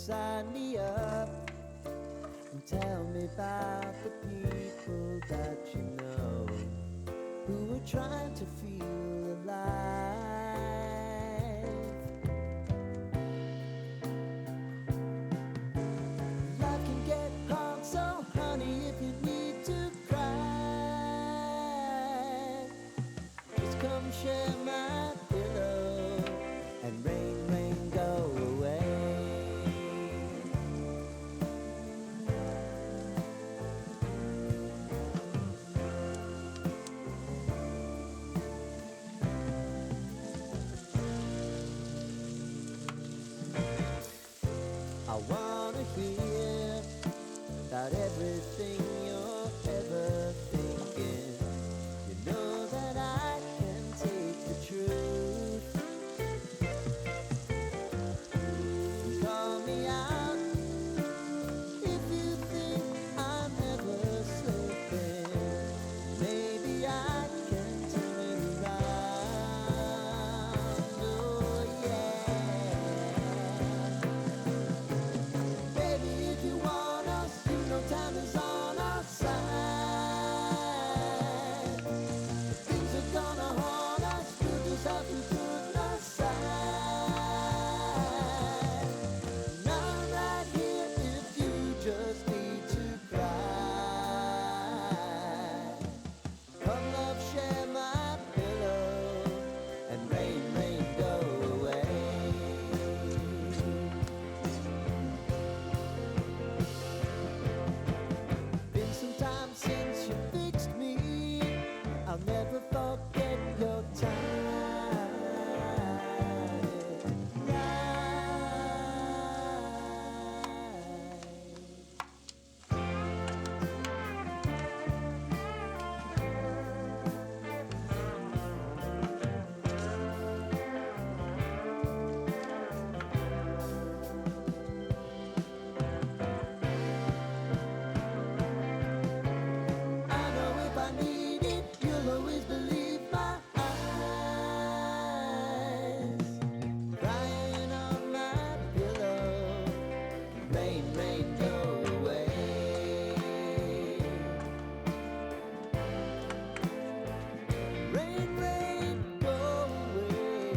sign me up and tell me about the people that you know who are trying to feel alive. Life can get hard, so honey, if you need to cry, just come share my pillow and rain, rain, go away. I wanna hear about everything you're ever thinking. You know that I can take the truth. Call me out if you think I'm ever slipping. Maybe I can turn it around. Oh yeah. Baby, if you want us, you know time is on our side. If things are gonna haunt us, we'll just have to put aside. And I'm right here if you just need to cry. Come love, share my pillow, and rain, rain, go away. Been some time since you fixed me. I'll never forget your time. I know if I need it, you'll always believe my eyes. Crying on my pillow, rain, rain, go away. Rain, rain, go away.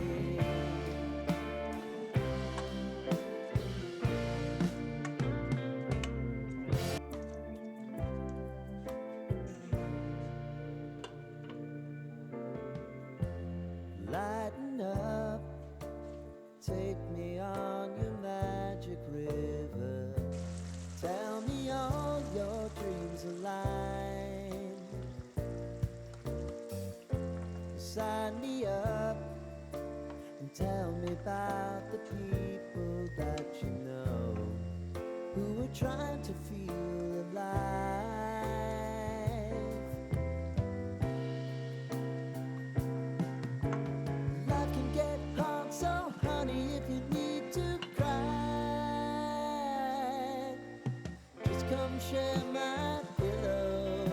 Lighten up, take me on your magic river. Tell me all your dreams align. Sign me up and tell me about the people that you know who are trying to feel alive. Life can get hard, so honey, if you need to cry, just come share my pillow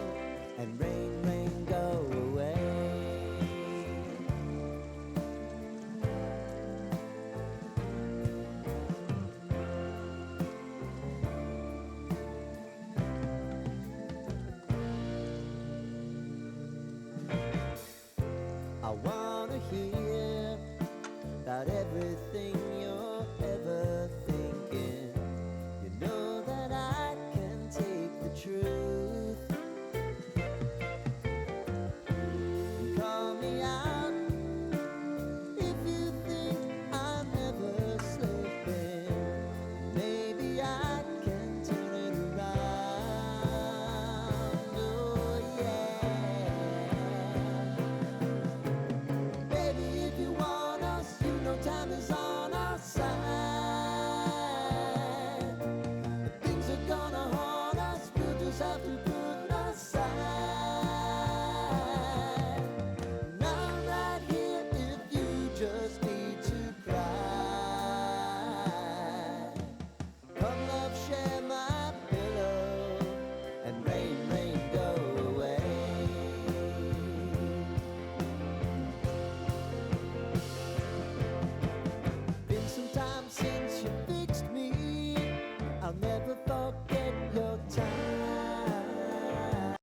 and rain, rain, go away. I wanna hear about everything you're